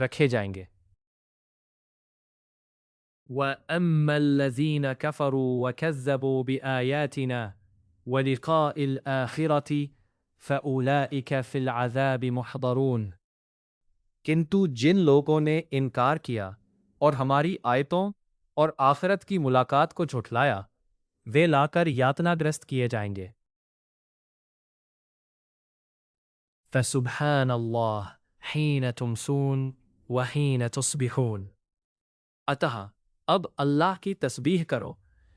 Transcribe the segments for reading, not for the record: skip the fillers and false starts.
رکھے جائیں گے۔ وَأَمَّا الَّذِينَ كَفَرُوا وَكَذَّبُوا بِآيَاتِنَا وَلِقَاءِ الْآخِرَةِ فَأُولَئِكَ فِي الْعَذَابِ مُحْضَرُونَ۔ کنتو جن لوگوں نے انکار کیا اور ہماری آیتوں اور آخرت کی ملاقات کو جھٹلایا، وہ لا کر یاتنا گرست کیے جائیں گے۔ فَسُبْحَانَ اللَّهِ حِينَ تُمْسُونَ وَحِينَ تُصْبِحُونَ۔ اتہ اب اللہ کی تسبیح کرو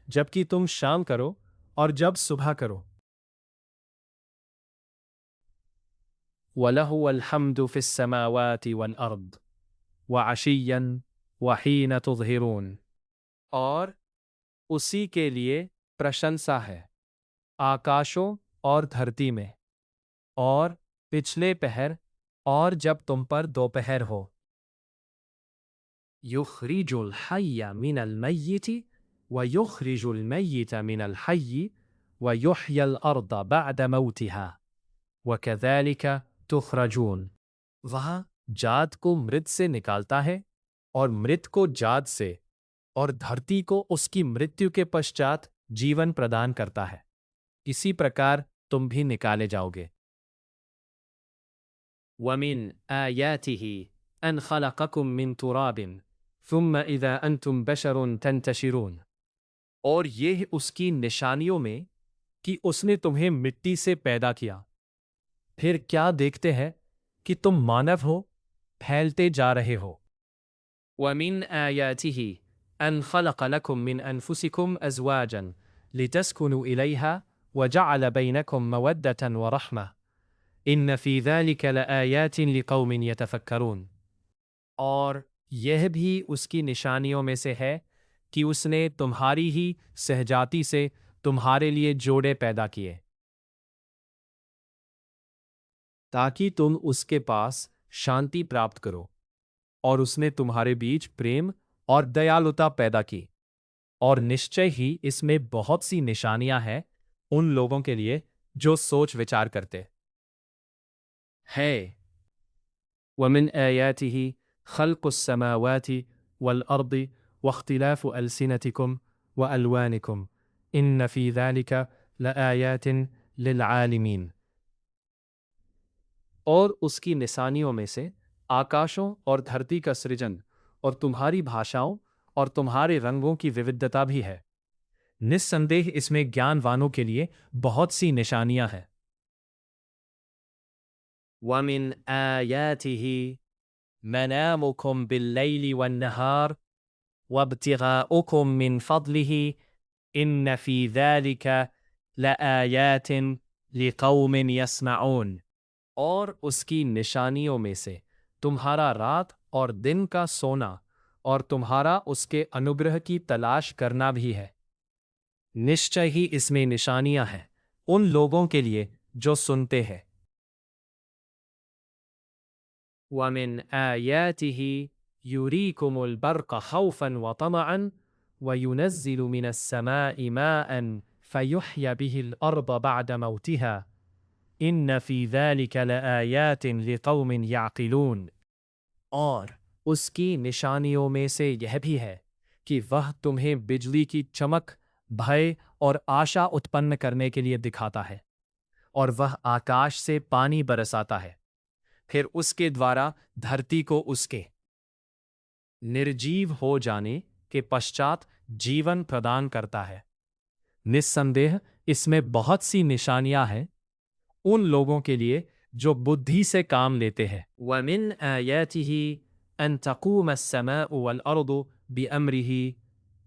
جبکہ تم شام کرو اور جب صبح کرو۔ وَلَهُ الْحَمْدُ فِي السَّمَاوَاتِ وَالْأَرْضِ وَعَشِيًّا وَحِينَ تُظْهِرُونَ۔ اور اسی کے لیے پرشنسا ہے آکاشوں اور دھرتی میں، اور پچھلے پہر اور جب تم پر دوپہر ہو۔ يُخْرِجُ الْحَيَّ مِنَ الْمَيِّتِ وَيُخْرِجُ الْمَيِّتَ مِنَ الْحَيِّ وَيُحْيِي الْأَرْضَ بَعْدَ مَوْتِهَا وَكَذَلِكَ تُخْرَجُونَ۔ وہاں جاد کو مرد سے نکالتا ہے اور مرد کو جاد سے، اور دھرتی کو اس کی مرتیو کے پشچات جیون پردان کرتا ہے، اسی پرکار تم بھی نکالے جاؤ گے۔ وَمِنْ آيَاتِهِ أَنْ خَلَقَكُم مِّن تُرَابٍ ثُمَّ إِذَا أَنْتُمْ بَشَرٌ تَنْتَشِرُونَ۔ اور یہ اس کی نشانیوں میں کہ اس نے تمہیں مٹی سے پیدا کیا، پھر کیا دیکھتے ہیں کہ تم مانو ہو، پھیلتے جا رہے ہو۔ وَمِنْ آيَاتِهِ أَنْ خَلَقَ لَكُم مِّنْ أَنفُسِكُمْ أَزْوَاجًا لِتَسْكُنُوا إِلَيْهَا وَجَعَلَ بَيْنَكُم مَّوَدَّةً وَرَحْمَةً إِنَّ فِي ذَلِكَ لَآيَاتٍ لِقَوْمٍ يَتَفَكَّرُونَ۔ اور یہ بھی اس کی نشانیوں میں سے ہے کہ اس نے تمہاری ہی سہجاتی سے تمہارے لیے جوڑے پیدا کیے، تاکہ تم اس کے پاس شانتی پراپت کرو، اور اس نے تمہارے بیچ پریم اور دیالوتا پیدا کی، اور نشچے ہی اس میں بہت سی نشانیاں ہیں ان لوگوں کے لیے جو سوچ وچار کرتے ہے۔ وَمِنْ آيَاتِهِ خَلْقُ السَّمَاوَاتِ وَالْأَرْضِ وَاخْتِلَافُ أَلْسِنَتِكُمْ وَأَلْوَانِكُمْ إِنَّ فِي ذَلِكَ لَآيَاتٍ لِلْعَالِمِينَ۔ اور اس کی نشانیوں میں سے آکاشوں اور دھرتی کا سرجن اور تمہاری بھاشاؤں اور تمہارے رنگوں کی وودھتا بھی ہے، نسندیہ اس میں گیان وانوں کے لیے بہت سی نشانیاں ہیں۔ وَمِنْ آيَاتِهِ مَنَامُكُمْ بِاللَّيْلِ وَالنَّهَارِ وَابْتِغَاؤُكُمْ مِنْ فَضْلِهِ إِنَّ فِي ذَلِكَ لَآيَاتٍ لِقَوْمٍ يَسْمَعُونَ۔ اور اس کی نشانیوں میں سے تمہارا رات اور دن کا سونا اور تمہارا اس کے انوگرہ کی تلاش کرنا بھی ہے، نشچے ہی اس میں نشانیاں ہیں ان لوگوں کے لیے جو سنتے ہیں۔ وَمِنْ آيَاتِهِ يُرِيكُمُ الْبَرْقَ خَوْفًا وَطَمَعًا وَيُنَزِّلُ مِنَ السَّمَاءِ مَاءً فَيُحْيَ بِهِ الْأَرْضَ بَعْدَ مَوْتِهَا إِنَّ فِي ذَلِكَ لَآيَاتٍ لِقَوْمٍ يَعْقِلُونَ۔ اور اس کی نشانیوں میں سے یہ بھی ہے کہ وہ تمہیں بجلی کی چمک، بھے اور آشا اتپن کرنے کے لیے دکھاتا ہے، اور وہ آکاش سے پانی برساتا ہے، پھر اس کے دوارا دھرتی کو اس کے نرجیو ہو جانے کے پشچات جیون پردان کرتا ہے۔ نسندیہ اس میں بہت سی نشانیاں ہیں ان لوگوں کے لیے جو بدھی سے کام لیتے ہیں۔ وَمِنْ آيَاتِهِ أَن تَقُومَ السَّمَاءُ وَالْأَرْضُ بِأَمْرِهِ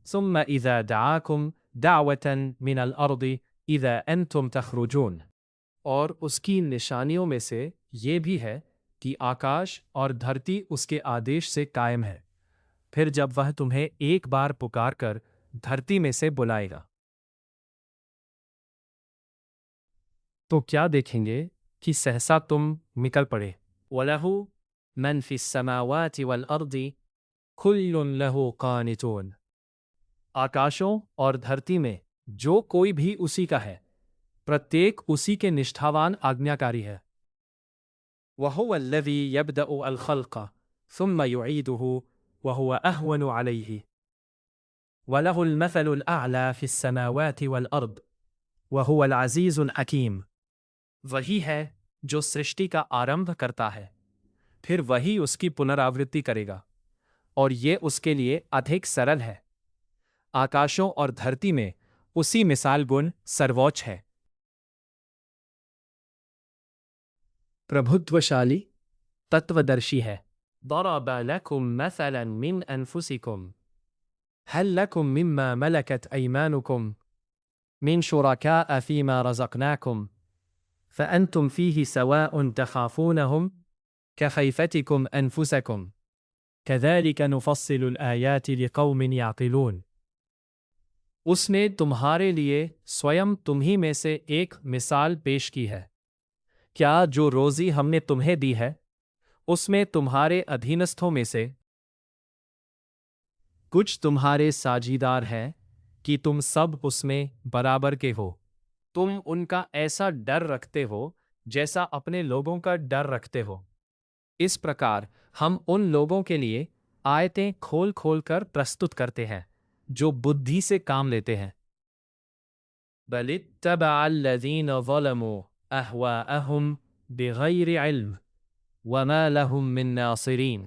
ثُمَّ إِذَا دَعَاكُمْ دَعْوَةً مِنَ الْأَرْضِ إِذَا أَنْتُمْ تَخْرُجُونَ۔ اور اس کی نشانیوں میں سے یہ بھی ہے کہ آکاش اور دھرتی اس کے آدیش سے قائم ہے، پھر جب وہ تمہیں ایک بار پکار کر دھرتی میں سے بلائے گا تو کیا دیکھیں گے کہ سہسا تم نکل پڑے۔ وَلَهُ مَنْ فِي السَّمَاوَاتِ وَالْأَرْضِ كُلٌّ لَهُ قَانِتُونَ۔ آکاشوں اور دھرتی میں جو کوئی بھی اسی کا ہے، پرتیک اسی کے نشٹھاوان آگنیاکاری ہے۔ وَهُوَ الَّذِي يَبْدَأُ الْخَلْقَ ثم يعيده وهو أهون عليه وله المثل الأعلى في السماوات والأرض وهو العزيز الحكيم. وہی ہے جو سرشٹی کا آرمبھ کرتا ہے، پھر وہی اس کی پنراوೃತ್ತಿ کرے گا، اور یہ اس کے لیے ادھک سرل ہے۔ آکاشوں اور دھرتی میں اسی مثال گن سرووچ ہے۔ پربھتوشالی، تتودرشی ہے۔ ضرب لكم مثلا من أنفسكم هل لكم مما ملكت أيمانكم من شركاء فيما رزقناكم فأنتم فيه سواء تخافونهم كخيفتكم أنفسكم كذلك نفصل الآيات لقوم يعقلون۔ اس نے تمہارے لیے سویم تمہیں میں سے ایک مثال پیش کی ہے، کیا جو روزی ہم نے تمہیں دی ہے اس میں تمہارے ادھینستھوں میں سے کچھ تمہارے ساجیدار ہیں کہ تم سب اس میں برابر کے ہو، تم ان کا ایسا ڈر رکھتے ہو جیسا اپنے لوگوں کا ڈر رکھتے ہو۔ اس پرکار ہم ان لوگوں کے لیے آیتیں کھول کھول کر پرستت کرتے ہیں جو بدھی سے کام لیتے ہیں۔ بل اتبع الذین ظلموا اہواءہم بغیر علم وما لهم من ناصرین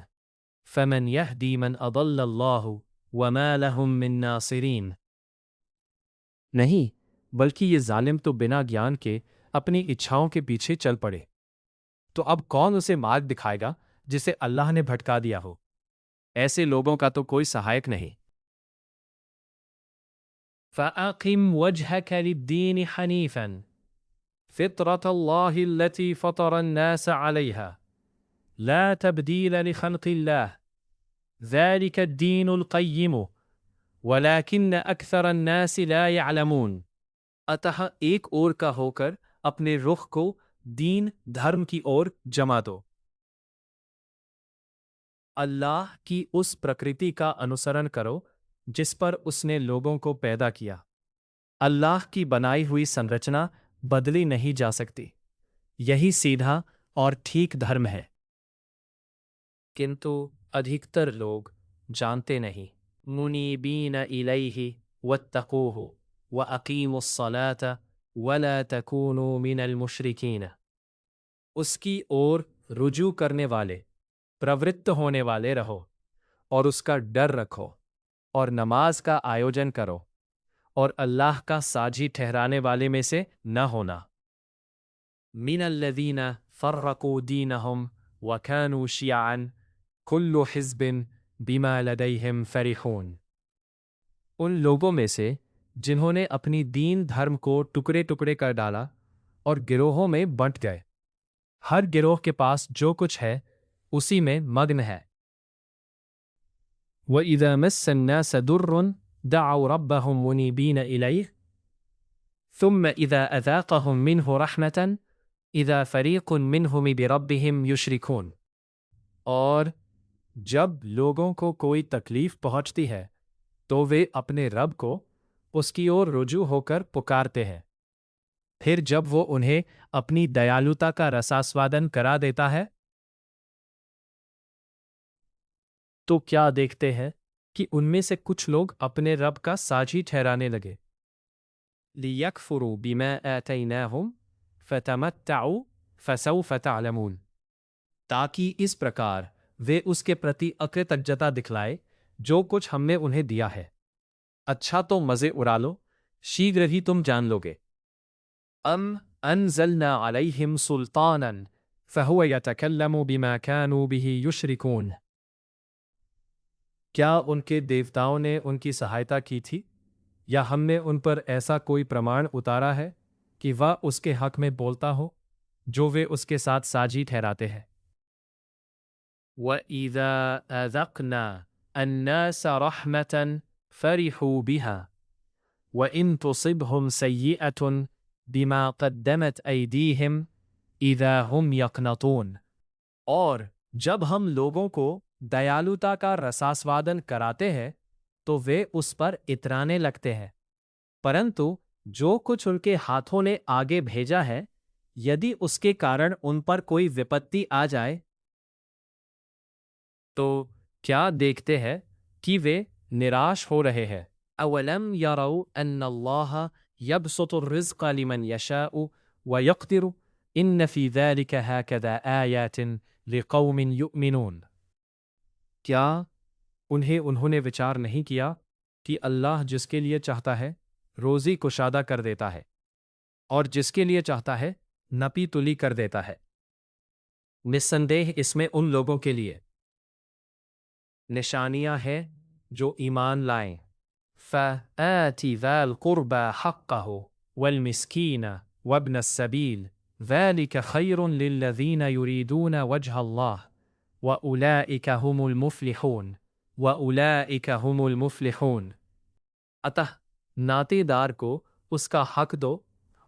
فمن یہدی من اضل اللہ وما لهم من ناصرین۔ نہیں، بلکہ یہ ظالم تو بنا گیان کے اپنی اچھاؤں کے پیچھے چل پڑے، تو اب کون اسے مارگ دکھائے گا جسے اللہ نے بھٹکا دیا ہو؟ ایسے لوگوں کا تو کوئی سہایک نہیں۔ فَأَقِمْ وَجْهَكَ لِلدِّينِ حَنِيفًا فِطْرَةَ اللَّهِ الَّتِي فَطَرَ النَّاسَ عَلَيْهَا لَا تَبْدِيلَ لِخَلْقِ اللَّهِ ذَلِكَ الدِّينُ الْقَيِّمُ وَلَكِنَّ أَكْثَرَ النَّاسِ لَا يَعْلَمُونَ۔ اتح ایک اور کا ہو کر اپنے رخ کو دین دھرم کی اور جما دو، اللہ کی اس پرکرتی کا انوسرن کرو جس پر اس نے لوگوں کو پیدا کیا۔ اللہ کی بنائی ہوئی سنرچنا بدلی نہیں جا سکتی، یہی سیدھا اور ٹھیک دھرم ہے، کنتو ادھکتر لوگ جانتے نہیں۔ منیبین الیہ واتقوہ واقیموا الصلاۃ ولا تکونوا من المشرکین۔ اس کی اور رجوع کرنے والے، پروت ہونے والے رہو، اور اس کا ڈر رکھو، اور نماز کا آیوجن کرو، اور اللہ کا ساجی ٹھہرانے والے میں سے نہ ہونا۔ من الذین فرقوا دینہم وکانوا شیعا کل حزب بما لدیہم فرحون۔ ان لوگوں میں سے جنہوں نے اپنی دین دھرم کو ٹکڑے ٹکڑے کر ڈالا اور گروہوں میں بنٹ گئے، ہر گروہ کے پاس جو کچھ ہے اسی میں مگن ہے۔ وَإِذَا مَسَّ النَّاسَ دُرٌّ دَعَوْا رَبَّهُمْ مُنِيبِينَ إِلَيْهِ ثُمَّ إِذَا أَذَاقَهُم مِّنْهُ رَحْمَةً إِذَا فَرِيقٌ مِّنْهُمْ بِرَبِّهِمْ يُشْرِكُونَ۔ اور جب لوگوں کو کوئی تکلیف پہنچتی ہے تو وہ اپنے رب کو اس کی اور رجوع ہو کر پکارتے ہیں، پھر جب وہ انہیں اپنی دیالوتا کا رساسوادن کرا دیتا ہے تو کیا دیکھتے ہیں کہ ان میں سے کچھ لوگ اپنے رب کا ساجی ٹھہرانے لگے۔ لِيَكْفُرُوا بِمَا آتَيْنَاهُمْ فَتَمَتَّعُوا فَسَوْفَ تَعْلَمُونَ۔ تاکہ اس پرکار وہ اس کے پرتی اکرتجتا دکھلائے جو کچھ ہم نے انہیں دیا ہے۔ اچھا تو مزے اڑا لو، شیغر ہی تم جان لوگے۔ ام انزلنا علیہم سلطانا فہو یتکلم بما كانوا به یشرکون۔ کیا ان کے دیوتاؤں نے ان کی سہایتا کی تھی، یا ہم نے ان پر ایسا کوئی پرمان اتارا ہے کہ وہ اس کے حق میں بولتا ہو جو وہ اس کے ساتھ ساجی ٹھہراتے ہیں۔ وَإِذَا أَذَقْنَا النَّاسَ رَحْمَةً فَرِحُوا بِهَا وَإِن تُصِبْهُمْ سَيِّئَةٌ بِمَا قَدَّمَتْ أَيْدِيهِمْ إِذَا هُمْ يَقْنَطُونَ۔ اور جب ہم لوگوں کو دیالوتا کا رساسوادن کراتے ہیں تو وہ اس پر اترانے لگتے ہیں، پرنتو جو کچھ ان کے ہاتھوں نے آگے بھیجا ہے، یدی اس کے کارن ان پر کوئی وپتی آ جائے تو کیا دیکھتے ہیں کہ وہ نراش ہو رہے ہیں؟ اولم یروا ان اللہ یبسط الرزق لمن یشاء ویقدر ان فی ذلک ہکذا آیات لقوم یؤمنون۔ کیا انہوں نے وچار نہیں کیا کہ اللہ جس کے لیے چاہتا ہے روزی کشادہ کر دیتا ہے اور جس کے لیے چاہتا ہے نپی تلی کر دیتا ہے؟ نسندیہ اس میں ان لوگوں کے لیے نشانیاں ہیں جو ایمان لائیں۔ فَآتِ ذَا الْقُرْبَى حَقَّهُ وَالْمِسْكِينَ وَابْنَ السَّبِيلِ ذَلِكَ خَيْرٌ لِلَّذِينَ يُرِيدُونَ وَجْهَ اللَّهِ وَأُولَئِكَ هُمُ الْمُفْلِحُونَ وَأُولَئِكَ هُمُ الْمُفْلِحُونَ۔ اتح ناطے دار کو اس کا حق دو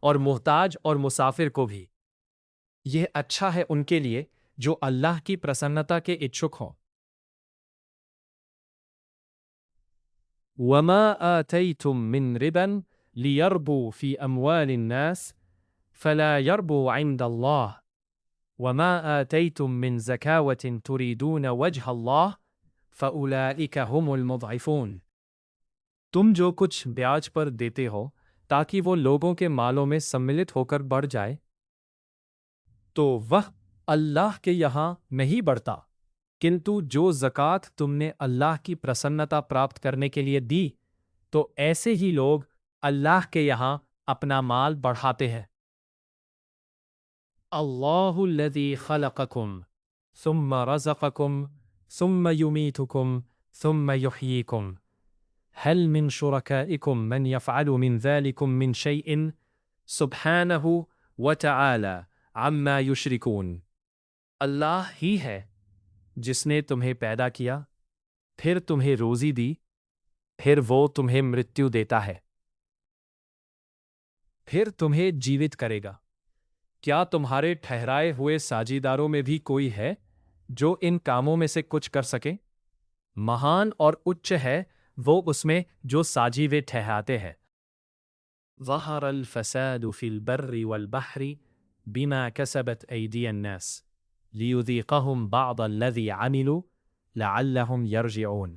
اور محتاج اور مسافر کو بھی۔ یہ اچھا ہے ان کے لیے جو اللہ کی پرسنتا کے اچھک ہوں۔ وَمَا آتَيْتُم مِّن رِبًا لِيَرْبُوا فِي أَمْوَالِ النَّاسِ فَلَا يَرْبُوا عِندَ اللَّهِ وَمَا آتَيْتُم مِّن زَكَاةٍ تُرِيدُونَ وَجْهَ اللَّهِ فَأُولَئِكَ هُمُ الْمُضْعِفُونَ۔ تم جو کچھ بیاج پر دیتے ہو تاکہ وہ لوگوں کے مالوں میں سملت ہو کر بڑھ جائے تو وہ اللہ کے یہاں نہیں بڑھتا، کنتو جو زکوٰۃ تم نے اللہ کی پرسنتا پراپت کرنے کے لیے دی تو ایسے ہی لوگ اللہ کے یہاں اپنا مال بڑھاتے ہیں۔ اللہ الذی خلقکم ثم رزقکم ثم یمیتکم ثم یحییکم هل من شرکائکم من یفعل من ذلکم من شیء سبحانہ وتعالی عما یشرکون۔ اللہ ہی ہے جس نے تمہیں پیدا کیا، پھر تمہیں روزی دی، پھر وہ تمہیں مرتیو دیتا ہے، پھر تمہیں جیوت کرے گا۔ کیا تمہارے ٹھہرائے ہوئے ساجیداروں میں بھی کوئی ہے جو ان کاموں میں سے کچھ کر سکے؟ مہان اور اچ ہے وہ اس میں جو ساجی وے ٹھہراتے ہیں۔ ظہر الفساد فی البر والبحر بما کسبت ایدی الناس لیذیقہم بعض الذی عملوا لعلہم یرجعون۔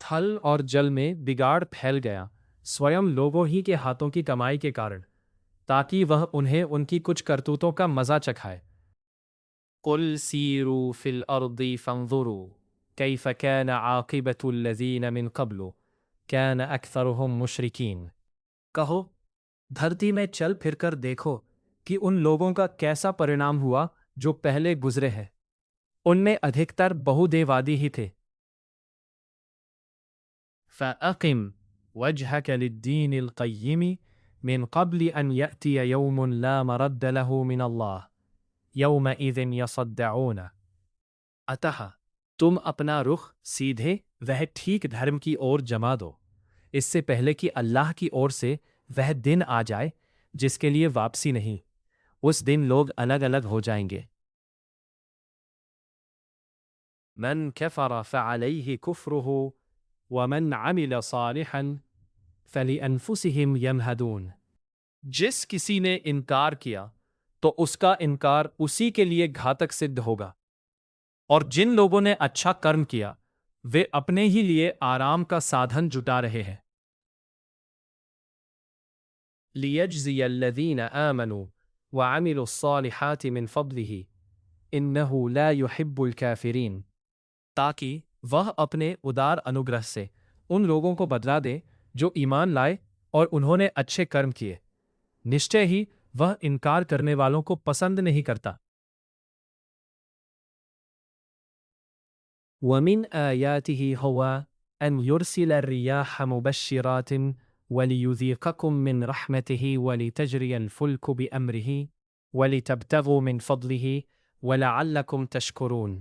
تھل اور جل میں بگاڑ پھیل گیا سویم لوگوں ہی کے ہاتھوں کی کمائی کے کارن، تاکہ وہ انہیں ان کی کچھ کرتوتوں کا مزہ چکھائے۔ قل سیروا فی الارض فانظروا کیف کان عاقبۃ الذین من قبل کان اکثرهم مشرکین۔ کہو دھرتی میں چل پھر کر دیکھو کہ ان لوگوں کا کیسا پرینام ہوا جو پہلے گزرے ہیں، ان میں ادھکتر بہودیوادی ہی تھے۔ فَأَقِمْ وَجْهَكَ لِلدِّينِ الْقَيِّمِ مِنْ قَبْلِ أَنْ يَأْتِيَ يَوْمٌ لَا مَرَدَّ لَهُ مِنَ اللَّهِ يَوْمَئِذٍ يَصَدَّعُونَ۔ اتح تم اپنا رخ سیدھے وہ ٹھیک دھرم کی اور جما دو، اس سے پہلے کہ اللہ کی اور سے وہ دن آ جائے جس کے لیے واپسی نہیں، اس دن لوگ الگ الگ ہو جائیں گے۔ من کفر فعلیہ کفرہ ومن عمل صالحا فلانفسہم یمہدون۔ جس کسی نے انکار کیا تو اس کا انکار اسی کے لیے گھاتک صدھ ہوگا، اور جن لوگوں نے اچھا کرم کیا وہ اپنے ہی لیے آرام کا سادھن جٹا رہے ہیں۔ لیجزی الذین آمنوا وعملوا الصالحات من فضلہ انہ لا یحب الکافرین، تاکہ وہ اپنے ادار انوگرہ سے ان لوگوں کو بدلا دے جو ایمان لائے اور انہوں نے اچھے کرم کیے، نشچے ہی وہ انکار کرنے والوں کو پسند نہیں کرتا۔ وَمِنْ آيَاتِهِ هُوَ أَنْ يُرْسِلَ الرِّيَاحَ مُبَشِّرَاتٍ وَلِيُذِيقَكُم مِّنْ رَحْمَتِهِ وَلِتَجْرِيَ الْفُلْكُ بِأَمْرِهِ وَلِتَبْتَغُوا مِنْ فَضْلِهِ وَلَعَلَّكُمْ تَشْكُرُونَ۔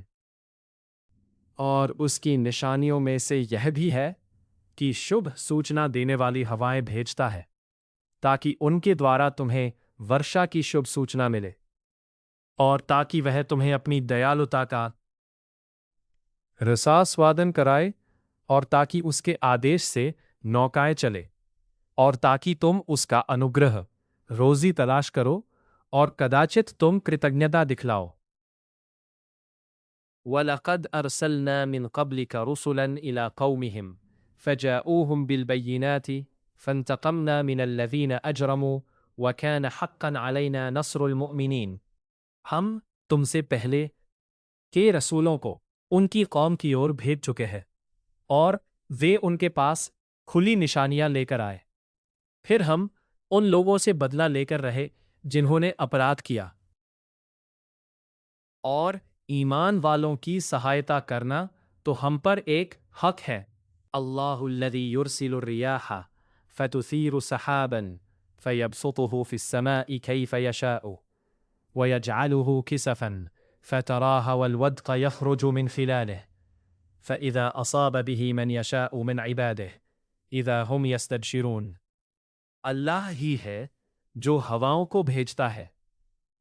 اور اس کی نشانیوں میں سے یہ بھی ہے کہ شبھ سوچنا دینے والی ہوائیں بھیجتا ہے تاکہ ان کے دوارا تمہیں ورشا کی شبھ سوچنا ملے، اور تاکہ وہ تمہیں اپنی دیالوتا کا رساسوادن کرائے، اور تاکہ اس کے آدیش سے نوکائیں چلے، اور تاکہ تم اس کا انوگرہ روزی تلاش کرو اور کداچت تم کرتجنتا دکھلاؤ۔ وَلَقَدْ أَرْسَلْنَا مِنْ قَبْلِكَ رُسُلًا إِلَى قَوْمِهِمْ فَجَاءُوهُمْ بِالْبَيِّنَاتِ فَانْتَقَمْنَا مِنَ الَّذِينَ أَجْرَمُوا وَكَانَ حَقًّا عَلَيْنَا نَصْرُ الْمُؤْمِنِينَ۔ ہم تم سے پہلے کے رسولوں کو ان کی قوم کی اور بھیج چکے ہیں، اور وہ ان کے پاس کھلی نشانیاں لے کر آئے۔ پھر ہم ان لوگوں سے بدلہ لے کر رہے جنہوں نے اپرادھ کیا، اور ایمان والوں کی سہایتا کرنا تو ہم پر ایک حق ہے۔ اللہ الذی یرسل الریاح فتثیر سحابا فیبسطه فی السماء کیف یشاء ویجعله کسفا فتراها والودق یخرج من خلاله فإذا أصاب به من يشاء من عباده إذا هم يستبشرون۔ اللہ ہی ہے جو ہواؤں کو بھیجتا ہے،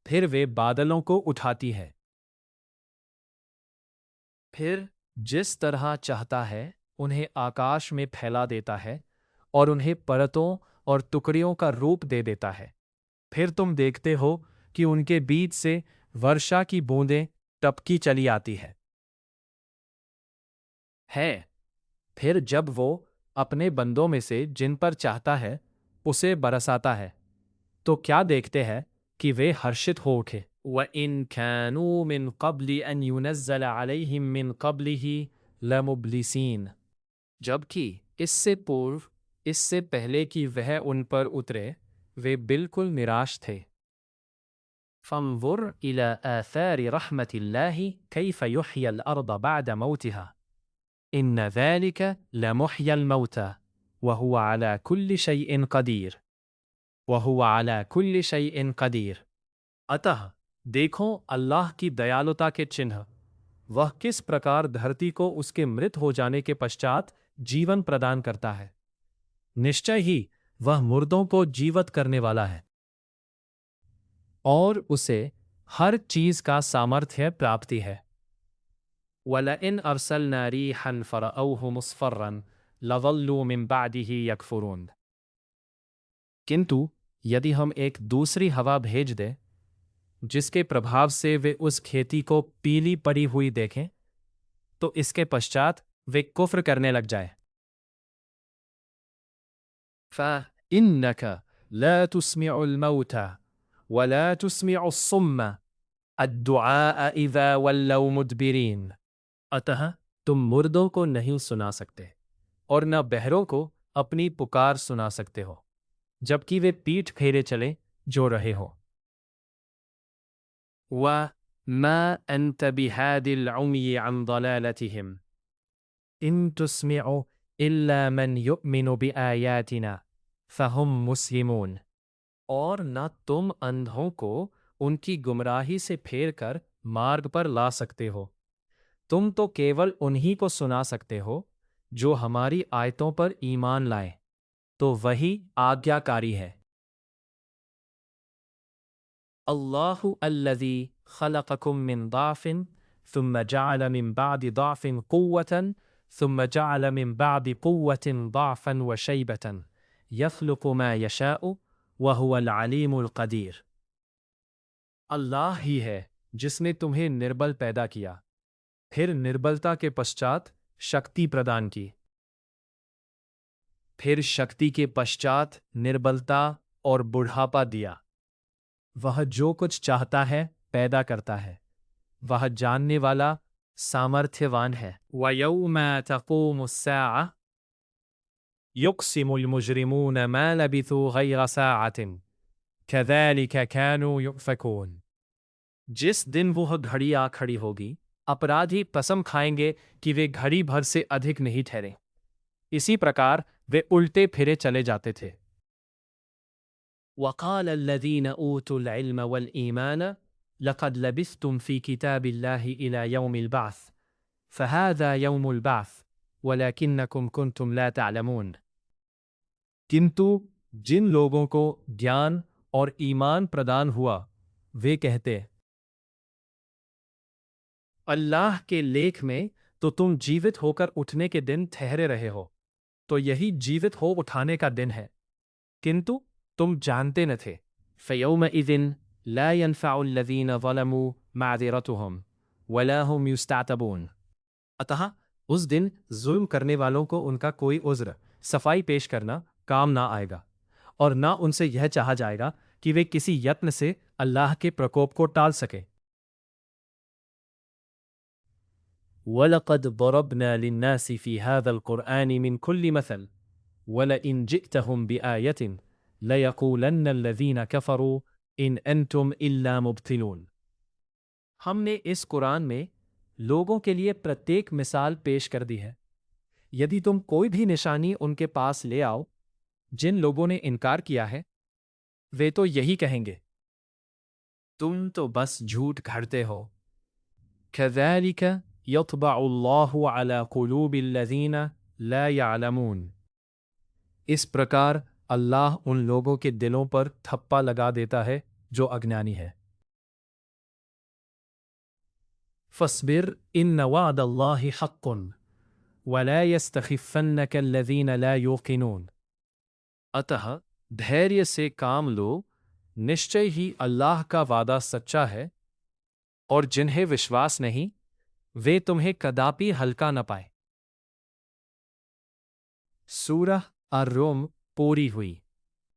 پھر وہ بادلوں کو اٹھاتی ہے، پھر جس طرح چاہتا ہے انہیں آکاش میں پھیلا دیتا ہے اور انہیں پرتوں اور ٹکڑیوں کا روپ دے دیتا ہے۔ پھر تم دیکھتے ہو کہ ان کے بیچ سے ورشا کی بوندیں ٹپکی چلی آتی ہے۔ پھر جب وہ اپنے بندوں میں سے جن پر چاہتا ہے اسے برساتا ہے تو کیا دیکھتے ہیں کہ وہ ہرشت ہو اٹھے۔ وَإِن كَانُوا مِن قَبْلِ أَن يُنَزَّلَ عَلَيْهِم مِّن قَبْلِهِ لَمُبْلِسِينَ، جبکہ اس سے پہلے کہ وہ ان پر اترے وہ بالکل نراش تھے۔ فَانظُرْ إِلَى آثَارِ رَحْمَةِ اللَّهِ كَيْفَ يُحْيِي الْأَرْضَ بَعْدَ مَوْتِهَا إِنَّ ذَلِكَ لَمُحْيِي الْمَوْتَى وَهُوَ عَلَى كُلِّ شَيْءٍ قَدِيرٌ۔ اتہ دیکھو اللہ کی دیالوتا کے چنہ، وہ کس پرکار دھرتی کو اس کے مرت ہو جانے کے پشچات جیون پردان کرتا ہے، نشچے ہی وہ مردوں کو جیوت کرنے والا ہے، اور اسے ہر چیز کا سامرتھیہ پراپتی ہے۔ وَلَئِنْ أَرْسَلْنَا رِيحًا فَرَأَوْهُ مُصْفَرًّا لَظَلُّوا مِن بَعْدِهِ يَكْفُرُونَ۔ کنتو یدی ہم ایک دوسری ہوا بھیج دیں جس کے پربھاو سے وہ اس کھیتی کو پیلی پڑی ہوئی دیکھیں تو اس کے پشچات وہ کفر کرنے لگ جائے۔ فَإِنَّكَ لَا تُسْمِعُ الْمَوْتَى وَلَا تُسْمِعُ الصُّمَّ الدُّعَاءَ إِذَا وَلَّوْا مُدْبِرِينَ۔ اتہ تم مردوں کو نہیں سنا سکتے اور نہ بہروں کو اپنی پکار سنا سکتے ہو جبکہ وہ پیٹھ پھیرے چلے جو رہے ہو۔ وَمَا أَنْتَ بِهَادِ الْعُمْيِ عَنْ ضَلَالَتِهِمْ إِن تُسْمِعُ إِلَّا مَنْ يُؤْمِنُ بِآيَاتِنَا فَهُمْ مُسْلِمُونَ۔ اور نہ تم اندھوں کو ان کی گمراہی سے پھیر کر مارگ پر لا سکتے ہو، تم تو کیول انہی کو سنا سکتے ہو جو ہماری آیتوں پر ایمان لائیں، تو وہی آگیاکاری ہے۔ اللہ الذی خلقکم من ضعف ثم جعل من بعد ضعف قوة ثم جعل من بعد قوة ضعفا وشیبة یخلق ما یشاء وہو العلیم القدیر۔ اللہ ہی ہے جس نے تمہیں نربل پیدا کیا، پھر نربلتا کے پشچات شکتی پردان کی، پھر شکتی کے پشچات نربلتا اور بڑھاپا دیا۔ وہ جو کچھ چاہتا ہے پیدا کرتا ہے، وہ جاننے والا سامرتھیوان ہے۔ وَيَوْمَ تَقُومُ السَّاعَةُ يُقْسِمُ الْمُجْرِمُونَ مَا لَبِثُوا غَيْرَ سَاعَةٍ كَذَلِكَ كَانُوا يُؤْفَكُونَ۔ جس دن وہ گھڑی آ کھڑی ہوگی اپرادھی قسم کھائیں گے کہ وہ گھڑی بھر سے ادھک نہیں ٹھہرے، اسی پرکار وہ الٹے پھرے چلے جاتے تھے۔ وَقَالَ الَّذِينَ أُوتُوا الْعِلْمَ وَالْإِيمَانَ لَقَدْ لَبِثْتُمْ فِي كِتَابِ اللَّهِ إِلَى يَوْمِ الْبَعْثِ فَهَذَا يَوْمُ الْبَعْثِ وَلَكِنَّكُمْ كُنْتُمْ لَا تَعْلَمُونَ۔ کنتو جن لوگوں کو گیان اور ایمان پردان ہوا وہ کہتے اللہ کے لیکھ میں تو تم جیوت ہو کر اٹھنے کے دن ٹھہرے رہے ہو، تو یہی جیوت ہو اٹھانے کا دن ہے، کنتو تم جانتے نہ تھے۔ فَيَوْمَئِذٍ لَا يَنْفَعُ الَّذِينَ ظَلَمُوا مَعْذِرَتُهُمْ ولا هم يستعتبون۔ اتہ اس دن ظلم کرنے والوں کو ان کا کوئی عذر صفائی پیش کرنا کام نہ آئے گا، اور نہ ان سے یہ چاہا جائے گا کہ وہ کسی یتن سے اللہ کے پرکوپ کو ٹال سکے۔ وَلَقَدْ ضَرَبْنَا لِلنَّاسِ فِي هَذَا الْقُرْآنِ مِنْ كُلِّ مَثَلٍ وَلَئِنْ جِئْتَهُمْ بِآيَةٍ لَيَقُولَنَّ الَّذِينَ كَفَرُوا إِنْ أَنْتُمْ إِلَّا مُبْطِلُونَ۔ ہم نے اس قرآن میں لوگوں کے لیے پرتیک مثال پیش کر دی ہے، یدی تم کوئی بھی نشانی ان کے پاس لے آؤ جن لوگوں نے انکار کیا ہے، وہ تو یہی کہیں گے تم تو بس جھوٹ گھڑتے ہو۔ كَذَلِكَ يَطْبَعُ اللَّهُ عَلَى قُلُوبِ الَّذِينَ لَا يَعْلَمُونَ۔ اس پرکار اللہ ان لوگوں کے دلوں پر تھپا لگا دیتا ہے جو اگنانی ہے۔ فَاصْبِرْ إِنَّ وَعْدَ اللَّهِ حَقٌّ وَلَا يَسْتَخِفَّنَّكَ الَّذِينَ لَا يُوقِنُونَ۔ اتہ دھیریہ سے کام لو، نشچے ہی اللہ کا وعدہ سچا ہے، اور جنہیں وشواس نہیں وہ تمہیں کداپی ہلکا نہ پائے۔ سورہ الروم پوری ہوئی۔